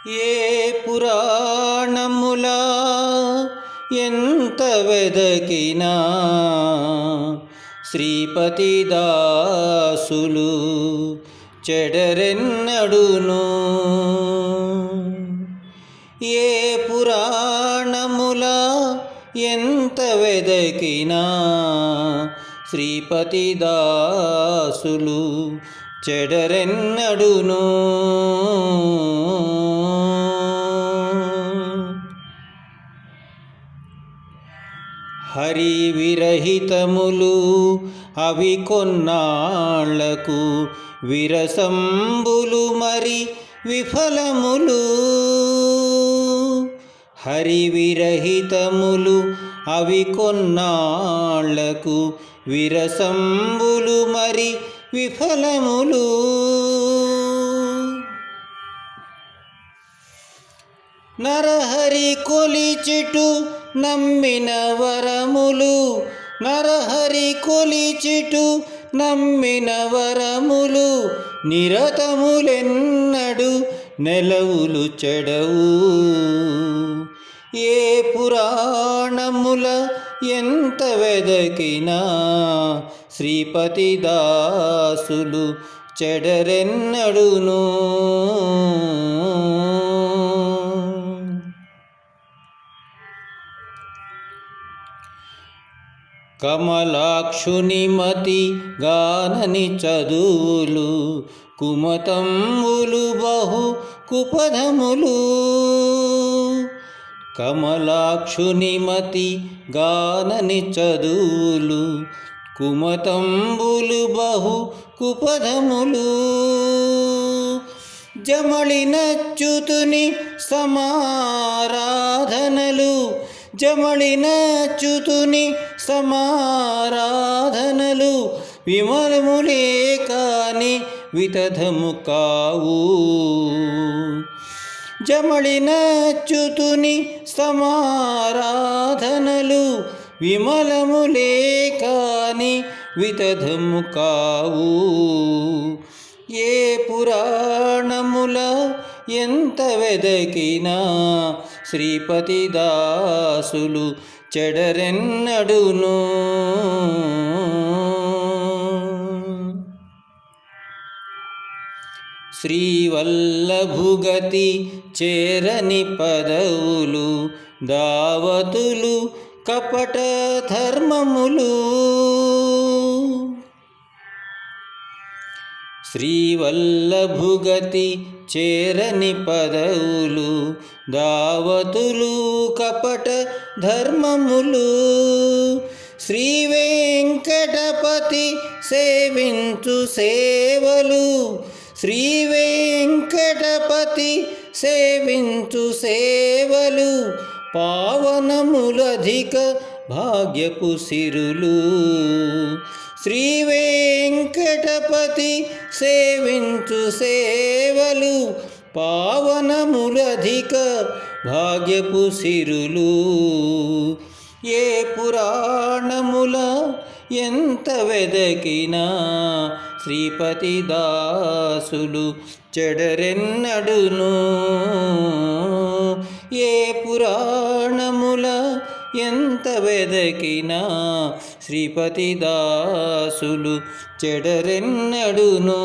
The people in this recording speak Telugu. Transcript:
ఏ పురాణములా ఎంత వెదకినా శ్రీపతి దాసులు చెడరెన్నడును. ఏ పురాణములా ఎంత వెదకినా శ్రీపతి దాసులు చెడరెన్నడును. హరి విరహితములు అవి కొన్నాళ్లకు విరసంబులు మరి విఫలములు. హరి విరహితములు అవి కొన్నాళ్లకు విరసంబులు మరి విఫలములు. నరహరి కొలిచిటు నమ్మిన వరములు, నరహరి కొలిచిటు నమ్మిన వరములు నిరతములెన్నడు నెలవులు చెడవు. ఏ పురాణముల ఎంత వెదకినా శ్రీపతి దాసులు చెడరెన్నడును. కమలాక్షుని మతి గానని చదువులు కుమతంబులు బహు కుపధములు. కమలాక్షుని మతి గానని చదువులు కుమతంబులు బహు కుపధములు. జమళినచ్యుతుని సమారాధనలు, జమళినచ్యుతుని సమారాధనలు విమలములే కాని వితధము కావు. జమళినచ్యుతుని సమారాధనలు విమలములే కాని వితధము కావు. ఏ పురాణముల ఎంత వెదకినా శ్రీపతి దాసులు చెడరెన్నడును. శ్రీవల్లభుగతి చేరని పదవులు దావతులు కపట ధర్మములు. శ్రీవల్లభుగతి చేరని పదవులు దావతులు కపట ధర్మములు. శ్రీ వెంకటపతి సేవించు సేవలు, శ్రీ వెంకటపతి సేవించు సేవలు పావనములధిక భాగ్యపు సిరులు. శ్రీ వెంకటపతి సేవించు సేవలు పావనములధిక భాగ్యపు సిరులు. ఏ పురాణముల ఎంత వెదకినా శ్రీపతి దాసులు చెడరెన్నడును. ఏ పురాణముల ఎంత వెదకినా శ్రీపతి దాసులు చెడరెన్నడును.